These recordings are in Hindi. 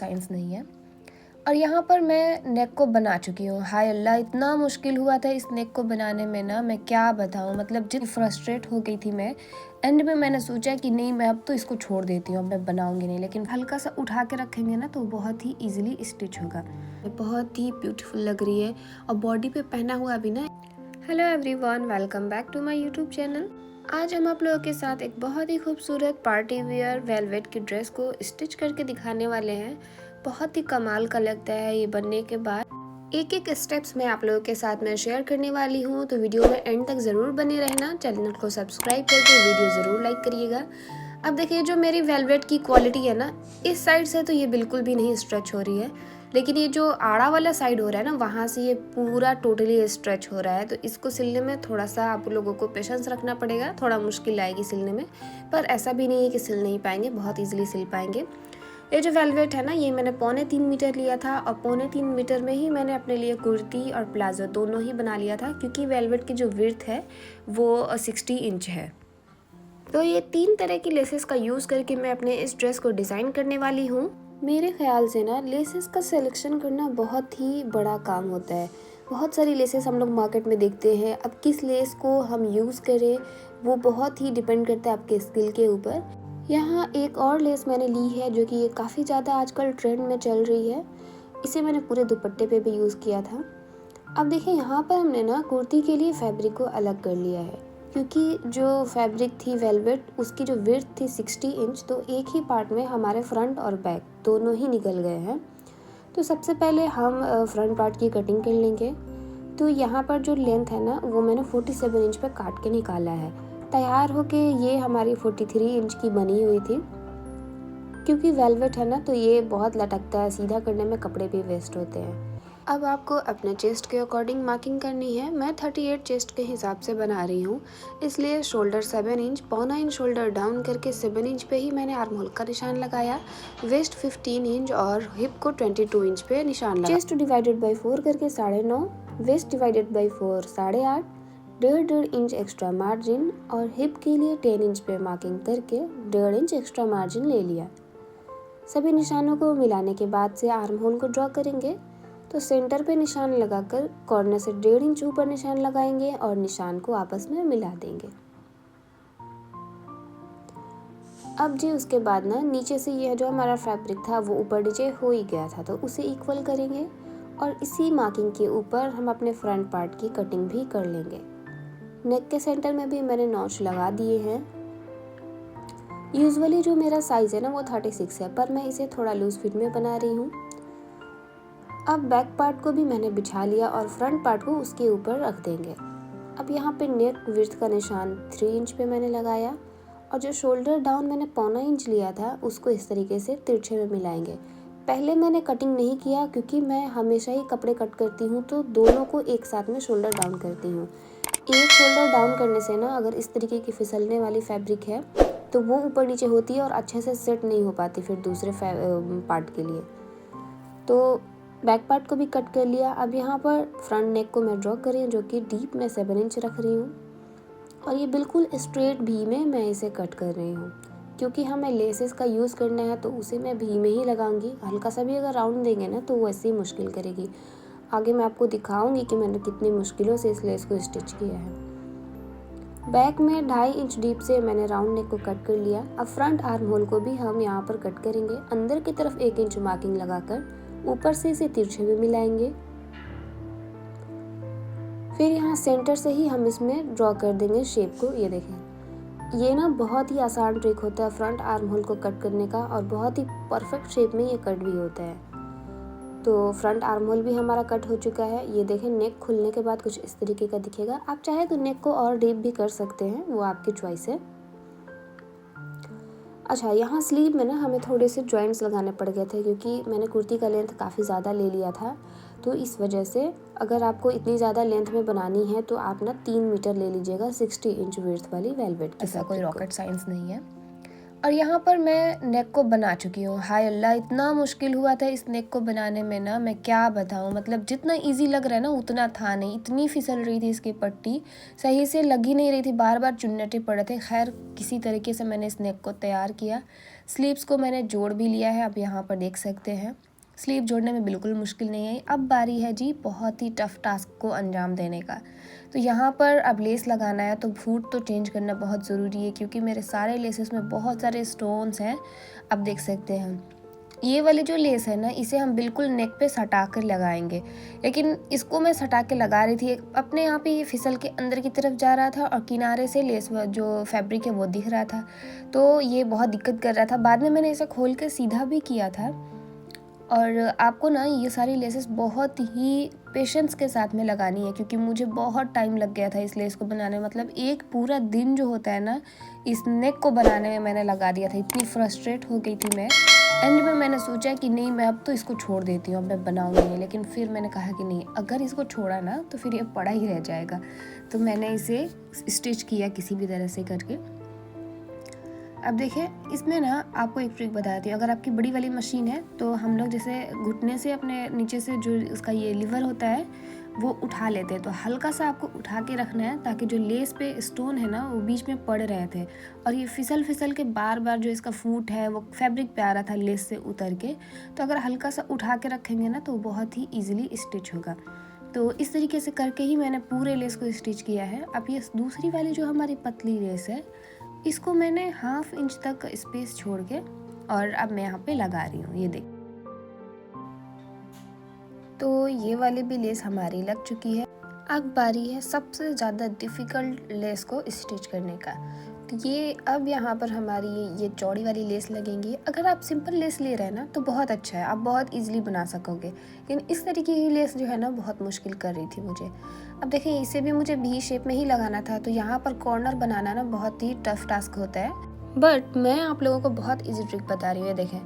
साइंस नहीं है। और यहाँ पर मैं नेक को बना चुकी हूँ। हाय अल्लाह, इतना मुश्किल हुआ था इस नेक को बनाने में ना, मैं क्या बताऊँ। मतलब जितनी फ्रस्ट्रेट हो गई थी मैं, एंड में मैंने सोचा कि नहीं, मैं अब तो इसको छोड़ देती हूँ, अब मैं बनाऊंगी नहीं। लेकिन हल्का सा उठा के रखेंगे ना तो बहुत ही ईजिली स्टिच होगा। बहुत ही ब्यूटीफुल लग रही है और बॉडी पे पहना हुआ भी ना। Hello everyone, welcome back to my YouTube channel. आज हम आप लोगों के साथ एक बहुत ही खूबसूरत पार्टी वेयर वेलवेट की ड्रेस को स्टिच करके दिखाने वाले हैं। बहुत ही कमाल का लगता है ये बनने के बाद। एक एक स्टेप्स मैं आप लोगों के साथ में शेयर करने वाली हूँ, तो वीडियो में एंड तक ज़रूर बने रहना। चैनल को सब्सक्राइब करके वीडियो ज़रूर लाइक करिएगा। अब देखिए, जो मेरी वेलवेट की क्वालिटी है ना, इस साइड से तो ये बिल्कुल भी नहीं स्ट्रेच हो रही है, लेकिन ये जो आड़ा वाला साइड हो रहा है ना, वहाँ से ये पूरा टोटली स्ट्रेच हो रहा है। तो इसको सिलने में थोड़ा सा आप लोगों को पेशेंस रखना पड़ेगा, थोड़ा मुश्किल आएगी सिलने में, पर ऐसा भी नहीं है कि सिल नहीं पाएंगे, बहुत ईजिली सिल पाएंगे। ये जो वेलवेट है ना, ये मैंने 3.25 मीटर लिया था और 3.25 मीटर में ही मैंने अपने लिए कुर्ती और प्लाजो दोनों ही बना लिया था, क्योंकि वेलवेट की जो विड्थ है वो 60 इंच है। तो ये 3 तरह की लेसेस का यूज़ करके मैं अपने इस ड्रेस को डिज़ाइन करने वाली हूँ। मेरे ख्याल से ना लेसेस का सिलेक्शन करना बहुत ही बड़ा काम होता है। बहुत सारी लेसेस हम लोग मार्केट में देखते हैं, अब किस लेस को हम यूज़ करें वो बहुत ही डिपेंड करता है आपके स्किल के ऊपर। यहाँ एक और लेस मैंने ली है जो कि ये काफ़ी ज़्यादा आजकल ट्रेंड में चल रही है। इसे मैंने पूरे दुपट्टे पे भी यूज़ किया था। अब देखिए, यहाँ पर हमने ना कुर्ती के लिए फैब्रिक को अलग कर लिया है, क्योंकि जो फैब्रिक थी वेलवेट, उसकी जो विड्थ थी 60 इंच, तो एक ही पार्ट में हमारे फ्रंट और बैक दोनों ही निकल गए हैं। तो सबसे पहले हम फ्रंट पार्ट की कटिंग कर लेंगे। तो यहाँ पर जो लेंथ है ना, वो मैंने 47 इंच पे काट के निकाला है। तैयार होके ये हमारी 43 इंच की बनी हुई थी। क्योंकि वेलवेट है ना, तो ये बहुत लटकता है, सीधा करने में कपड़े भी वेस्ट होते हैं। अब आपको अपने चेस्ट के अकॉर्डिंग मार्किंग करनी है। मैं 38 चेस्ट के हिसाब से बना रही हूँ, इसलिए शोल्डर 7 इंच, पौना इंच शोल्डर डाउन करके 7 इंच पे ही मैंने आर्म होल का निशान लगाया। वेस्ट 15 इंच और हिप को 22 इंच पे निशान लगाया। चेस्ट डिवाइडेड बाई 4 करके 9.5, waist divided by 4 8.5, 1.5 inch extra margin और हिप के लिए 10 इंच पे मार्किंग करके 1.5 इंच एक्स्ट्रा मार्जिन ले लिया। सभी निशानों को मिलाने के बाद से आर्म होल को ड्रॉ करेंगे। तो सेंटर पे निशान लगाकर कॉर्नर से 1.5 इंच ऊपर निशान लगाएंगे और निशान को आपस में मिला देंगे। अब जी उसके बाद ना नीचे से यह जो हमारा फैब्रिक था वो ऊपर नीचे हो ही गया था, तो उसे इक्वल करेंगे और इसी मार्किंग के ऊपर हम अपने फ्रंट पार्ट की कटिंग भी कर लेंगे। नेक के सेंटर में भी मैंने नॉच लगा दिए हैं। यूजुअली जो मेरा साइज़ है ना वो 36 है, पर मैं इसे थोड़ा लूज फिट में बना रही हूँ। अब बैक पार्ट को भी मैंने बिछा लिया और फ्रंट पार्ट को उसके ऊपर रख देंगे। अब यहाँ पे नेक विड्थ का निशान 3 इंच पे मैंने लगाया और जो शोल्डर डाउन मैंने पौना इंच लिया था उसको इस तरीके से तिरछे में मिलाएंगे। पहले मैंने कटिंग नहीं किया, क्योंकि मैं हमेशा ही कपड़े कट करती हूँ तो दोनों को एक साथ में शोल्डर डाउन करती हूँ। एक शोल्डर डाउन करने से ना, अगर इस तरीके की फिसलने वाली फैब्रिक है तो वो ऊपर नीचे होती है और अच्छे से सेट नहीं हो पाती फिर दूसरे पार्ट के लिए। तो बैक पार्ट को भी कट कर लिया। अब यहाँ पर फ्रंट नेक को मैं ड्रॉ कर रही हूँ, जो कि डीप में 7 इंच रख रही हूँ और ये बिल्कुल स्ट्रेट भी में मैं इसे कट कर रही हूँ, क्योंकि हमें लेसेस का यूज़ करना है तो उसे मैं भी में ही लगाऊंगी। हल्का सा भी अगर राउंड देंगे ना तो वो ऐसे ही मुश्किल करेगी। आगे मैं आपको दिखाऊंगी कि मैंने कितनी मुश्किलों से इस लेस को स्टिच किया है। बैक में 2.5 इंच डीप से मैंने राउंड नेक को कट कर लिया। अब फ्रंट आर्म होल को भी हम यहाँ पर कट करेंगे। अंदर की तरफ 1 इंच मार्किंग लगाकर ऊपर से इसे तिरछे में मिलाएंगे। फिर यहाँ सेंटर से ही हम इसमें ड्रॉ कर देंगे शेप को। ये देखें, ये ना बहुत ही आसान ट्रिक होता है फ्रंट आर्म होल को कट करने का और बहुत ही परफेक्ट शेप में ये कट भी होता है। तो फ्रंट आर्म होल भी हमारा कट हो चुका है। ये देखें, नेक खुलने के बाद कुछ इस तरीके का दिखेगा। आप चाहे तो नेक को और डीप भी कर सकते हैं, वो आपकी चॉइस है। अच्छा, यहाँ स्लीव में ना हमें थोड़े से जॉइंट्स लगाने पड़ गए थे, क्योंकि मैंने कुर्ती का लेंथ काफ़ी ज़्यादा ले लिया था। तो इस वजह से अगर आपको इतनी ज़्यादा लेंथ में बनानी है तो आप ना 3 मीटर ले लीजिएगा 60 इंच विड्थ वाली वेलवेट की। ऐसा कोई रॉकेट साइंस नहीं है। और यहाँ पर मैं नेक को बना चुकी हूँ। हाय अल्लाह, इतना मुश्किल हुआ था इस नेक को बनाने में ना, मैं क्या बताऊँ। मतलब जितना इजी लग रहा है ना उतना था नहीं, इतनी फिसल रही थी इसकी पट्टी, सही से लग ही नहीं रही थी, बार बार चुन्नटे पड़ रहे थे। खैर किसी तरीके से मैंने इस नेक को तैयार किया। स्लीव्स को मैंने जोड़ भी लिया है, आप यहाँ पर देख सकते हैं। स्लीव जोड़ने में बिल्कुल मुश्किल नहीं है। अब बारी है जी बहुत ही टफ टास्क को अंजाम देने का। तो यहाँ पर अब लेस लगाना है, तो फूट तो चेंज करना बहुत ज़रूरी है क्योंकि मेरे सारे लेसेस में बहुत सारे स्टोन्स हैं। आप देख सकते हैं ये वाली जो लेस है ना, इसे हम बिल्कुल नेक पे सटा कर लगाएंगे, लेकिन इसको मैं सटा के लगा रही थी, अपने आप ही ये फिसल के अंदर की तरफ जा रहा था और किनारे से लेस जो फैब्रिक है वो दिख रहा था, तो ये बहुत दिक्कत कर रहा था। बाद में मैंने इसे खोल के सीधा भी किया था। और आपको ना ये सारी लेसेस बहुत ही पेशेंस के साथ में लगानी है क्योंकि मुझे बहुत टाइम लग गया था इस लेस को बनाने में। मतलब एक पूरा दिन जो होता है ना, इस नेक को बनाने में मैंने लगा दिया था। इतनी फ्रस्ट्रेट हो गई थी मैं। एंड में मैंने सोचा कि नहीं, मैं अब तो इसको छोड़ देती हूँ, अब मैं बनाऊंगी नहीं। लेकिन फिर मैंने कहा कि नहीं, अगर इसको छोड़ा ना तो फिर ये पड़ा ही रह जाएगा। तो मैंने इसे स्टिच किया किसी भी तरह से करके। अब देखिए इसमें ना आपको एक ट्रिक बताती हूँ। अगर आपकी बड़ी वाली मशीन है तो हम लोग जैसे घुटने से अपने नीचे से जो उसका ये लीवर होता है वो उठा लेते हैं, तो हल्का सा आपको उठा के रखना है ताकि जो लेस पे स्टोन है ना वो बीच में पड़ रहे थे और ये फिसल फिसल के बार बार जो इसका फूट है वो फैब्रिक पे आ रहा था लेस से उतर के। तो अगर हल्का सा उठा के रखेंगे ना तो बहुत ही ईजिली स्टिच होगा। तो इस तरीके से करके ही मैंने पूरे लेस को स्टिच किया है। अब ये दूसरी वाली जो हमारी पतली लेस है, इसको मैंने 1/2 इंच तक स्पेस छोड़ के और अब मैं यहाँ पे लगा रही हूँ, ये देख। तो ये वाली भी लेस हमारी लग चुकी है। अब बारी है सबसे ज़्यादा डिफ़िकल्ट लेस को स्टिच करने का। तो ये अब यहाँ पर हमारी ये चौड़ी वाली लेस लगेंगी। अगर आप सिंपल लेस ले रहे हैं ना तो बहुत अच्छा है, आप बहुत इजीली बना सकोगे, लेकिन इस तरीके की लेस जो है ना बहुत मुश्किल कर रही थी मुझे। अब देखिए इसे भी मुझे भी शेप में ही लगाना था, तो यहाँ पर कॉर्नर बनाना ना बहुत ही टफ टास्क होता है, बट मैं आप लोगों को बहुत ईजी ट्रिक बता रही हूँ। देखें,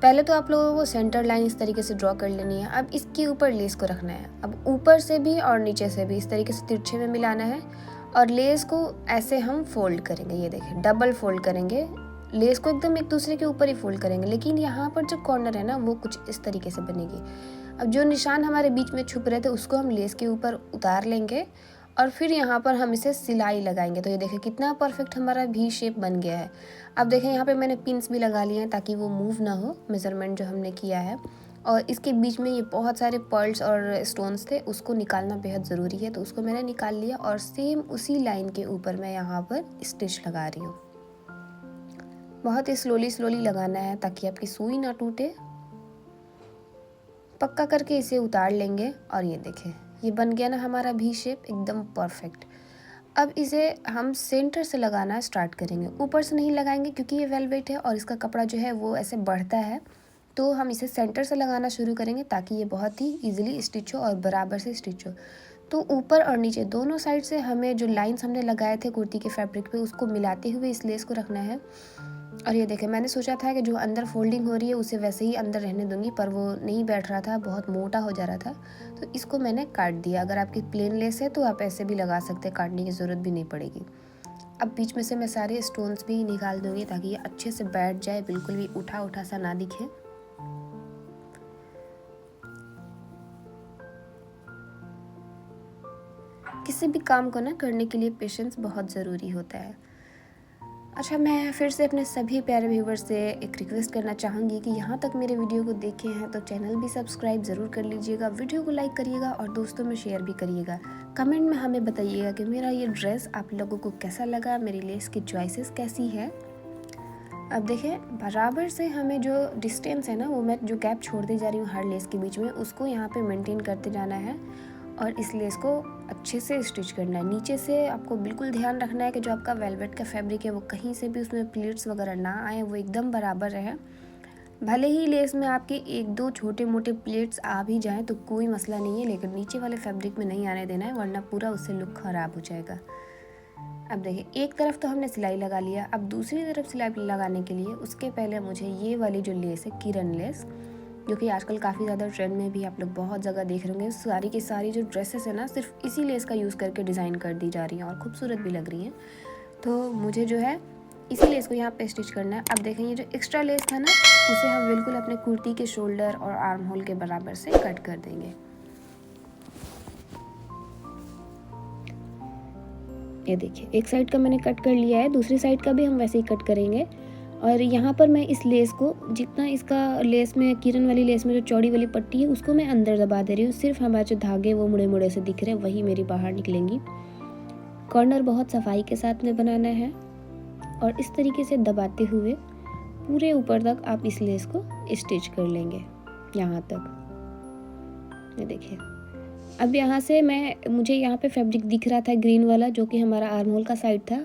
पहले तो आप लोगों को सेंटर लाइन इस तरीके से ड्रॉ कर लेनी है। अब इसके ऊपर लेस को रखना है। अब ऊपर से भी और नीचे से भी इस तरीके से तिरछे में मिलाना है और लेस को ऐसे हम फोल्ड करेंगे। ये देखें, डबल फोल्ड करेंगे, लेस को एकदम एक दूसरे के ऊपर ही फोल्ड करेंगे, लेकिन यहाँ पर जो कॉर्नर है ना वो कुछ इस तरीके से बनेगी। अब जो निशान हमारे बीच में छुप रहे थे उसको हम लेस के ऊपर उतार लेंगे और फिर यहाँ पर हम इसे सिलाई लगाएंगे। तो ये देखें कितना परफेक्ट हमारा भी शेप बन गया है। अब देखें यहाँ पे मैंने पिन्स भी लगा लिए हैं ताकि वो मूव ना हो, मेज़रमेंट जो हमने किया है। और इसके बीच में ये बहुत सारे पर्ल्स और स्टोन्स थे, उसको निकालना बेहद ज़रूरी है, तो उसको मैंने निकाल लिया और सेम उसी लाइन के ऊपर मैं यहाँ पर स्टिच लगा रही हूँ। बहुत ही स्लोली लगाना है ताकि आपकी सुई ना टूटे। पक्का करके इसे उतार लेंगे और ये देखें ये बन गया ना हमारा भी शेप, एकदम परफेक्ट। अब इसे हम सेंटर से लगाना स्टार्ट करेंगे, ऊपर से नहीं लगाएंगे क्योंकि ये वेलवेट है और इसका कपड़ा जो है वो ऐसे बढ़ता है। तो हम इसे सेंटर से लगाना शुरू करेंगे ताकि ये बहुत ही इजीली स्टिच हो और बराबर से स्टिच हो। तो ऊपर और नीचे दोनों साइड से हमें जो लाइंस हमने लगाए थे कुर्ती के फैब्रिक पे उसको मिलाते हुए इस लेस को रखना है। और ये देखें, मैंने सोचा था कि जो अंदर फोल्डिंग हो रही है उसे वैसे ही अंदर रहने दूंगी, पर वो नहीं बैठ रहा था, बहुत मोटा हो जा रहा था, तो इसको मैंने काट दिया। अगर आपकी प्लेन लेस है तो आप ऐसे भी लगा सकते हैं, काटने की ज़रूरत भी नहीं पड़ेगी। अब बीच में से मैं सारे स्टोन्स भी निकाल दूंगी ताकि ये अच्छे से बैठ जाए, बिल्कुल भी उठा उठा सा ना दिखे। किसी भी काम को ना करने के लिए पेशेंस बहुत ज़रूरी होता है। अच्छा, मैं फिर से अपने सभी प्यारे व्यूवर्स से एक रिक्वेस्ट करना चाहूँगी कि यहाँ तक मेरे वीडियो को देखे हैं तो चैनल भी सब्सक्राइब ज़रूर कर लीजिएगा, वीडियो को लाइक करिएगा और दोस्तों में शेयर भी करिएगा। कमेंट में हमें बताइएगा कि मेरा ये ड्रेस आप लोगों को कैसा लगा, मेरी लेस की चॉइसेस कैसी है। अब देखें, बराबर से हमें जो डिस्टेंस है ना, वो मैं जो गैप छोड़ती जा रही हूँ हर लेस के बीच में, उसको यहाँ पे मेंटेन करते जाना है और इस लेस को अच्छे से स्टिच करना है। नीचे से आपको बिल्कुल ध्यान रखना है कि जो आपका वेलवेट का फैब्रिक है वो कहीं से भी उसमें प्लीट्स वगैरह ना आए, वो एकदम बराबर रहे। भले ही लेस में आपके 1-2 छोटे मोटे प्लेट्स आ भी जाएँ तो कोई मसला नहीं है, लेकिन नीचे वाले फैब्रिक में नहीं आने देना है, वरना पूरा उससे लुक ख़राब हो जाएगा। अब देखिए, एक तरफ तो हमने सिलाई लगा लिया, अब दूसरी तरफ सिलाई लगाने के लिए उसके पहले मुझे ये वाली जो लेस है, किरण लेस, जो कि आजकल काफ़ी ज़्यादा ट्रेंड में भी आप लोग बहुत जगह देख रहे होंगे, सारी की सारी जो ड्रेसेस है ना सिर्फ इसी लेस का यूज़ करके डिज़ाइन कर दी जा रही हैं और खूबसूरत भी लग रही हैं। तो मुझे जो है इसी लेस को यहाँ पे स्टिच करना है। अब देखें, ये जो एक्स्ट्रा लेस था ना उसे हम बिल्कुल अपने कुर्ती के शोल्डर और आर्म होल के बराबर से कट कर देंगे। ये देखिए, एक साइड का मैंने कट कर लिया है, दूसरी साइड का भी हम वैसे ही कट करेंगे और यहाँ पर मैं इस लेस को जितना इसका लेस में किरण वाली लेस में जो चौड़ी वाली पट्टी है उसको मैं अंदर दबा दे रही हूँ। सिर्फ हमारे जो धागे वो मुड़े मुड़े से दिख रहे हैं वही मेरी बाहर निकलेंगी। कॉर्नर बहुत सफाई के साथ में बनाना है और इस तरीके से दबाते हुए पूरे ऊपर तक आप इस लेस को स्टिच कर लेंगे यहाँ तक। ये देखिए, अब यहाँ से मुझे यहाँ पे फैब्रिक दिख रहा था ग्रीन वाला जो कि हमारा आर्म होल का साइड था,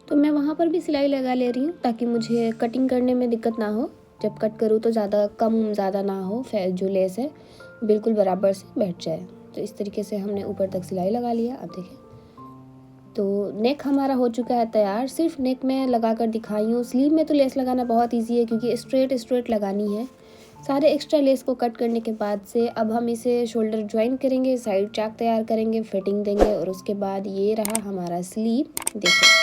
तो मैं वहाँ पर भी सिलाई लगा ले रही हूँ ताकि मुझे कटिंग करने में दिक्कत ना हो। जब कट करूँ तो ज़्यादा ना हो, जो लेस है बिल्कुल बराबर से बैठ जाए। तो इस तरीके से हमने ऊपर तक सिलाई लगा लिया। अब देखिए, तो नेक हमारा हो चुका है तैयार। सिर्फ नेक में लगा कर दिखाई हूँ। स्लीव में तो लेस लगाना बहुत ईजी है क्योंकि स्ट्रेट लगानी है। सारे एक्स्ट्रा लेस को कट करने के बाद से अब हम इसे शोल्डर ज्वाइन करेंगे, साइड चाक तैयार करेंगे, फिटिंग देंगे और उसके बाद ये रहा हमारा स्लीव। देखो,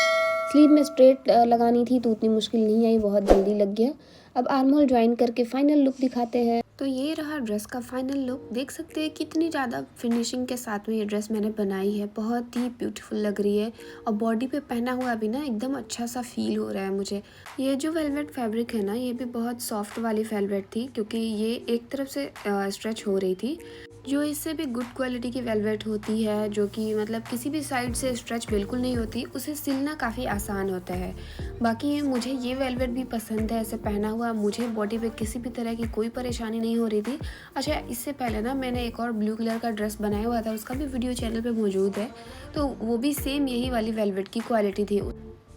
स्लीव में स्ट्रेट लगानी थी तो उतनी मुश्किल नहीं आई, बहुत जल्दी लग गया। अब आर्म होल ज्वाइन करके फाइनल लुक दिखाते हैं। तो ये रहा ड्रेस का फाइनल लुक। देख सकते हैं कितनी ज़्यादा फिनिशिंग के साथ में ये ड्रेस मैंने बनाई है। बहुत ही ब्यूटीफुल लग रही है और बॉडी पे पहना हुआ भी ना एकदम अच्छा सा फील हो रहा है मुझे। ये जो वेलवेट फैब्रिक है ना, ये भी बहुत सॉफ्ट वाली वेलवेट थी क्योंकि ये एक तरफ से स्ट्रेच हो रही थी। जो इससे भी गुड क्वालिटी की वेलवेट होती है, जो कि मतलब किसी भी साइड से स्ट्रेच बिल्कुल नहीं होती, उसे सिलना काफ़ी आसान होता है। बाकी मुझे ये वेलवेट भी पसंद है, ऐसे पहना हुआ मुझे बॉडी पे किसी भी तरह की कोई परेशानी नहीं हो रही थी। अच्छा, इससे पहले ना मैंने एक और ब्लू कलर का ड्रेस बनाया हुआ था, उसका भी वीडियो चैनल पे मौजूद है। तो वो भी सेम यही वाली वेलवेट की क्वालिटी थी।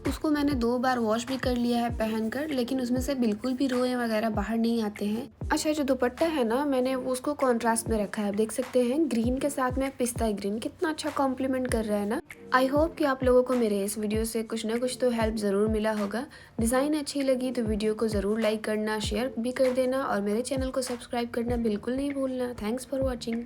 उसको मैंने 2 बार वॉश भी कर लिया है पहनकर, लेकिन उसमें से बिल्कुल भी रोए वगैरह बाहर नहीं आते हैं। अच्छा, जो दुपट्टा है ना, मैंने उसको कॉन्ट्रास्ट में रखा है। आप देख सकते हैं ग्रीन के साथ में पिस्ता ग्रीन कितना अच्छा कॉम्प्लीमेंट कर रहा है ना। आई होप कि आप लोगों को मेरे इस वीडियो से कुछ ना कुछ तो हेल्प ज़रूर मिला होगा। डिज़ाइन अच्छी लगी तो वीडियो को ज़रूर लाइक करना, शेयर भी कर देना और मेरे चैनल को सब्सक्राइब करना बिल्कुल नहीं भूलना। Thanks for watching.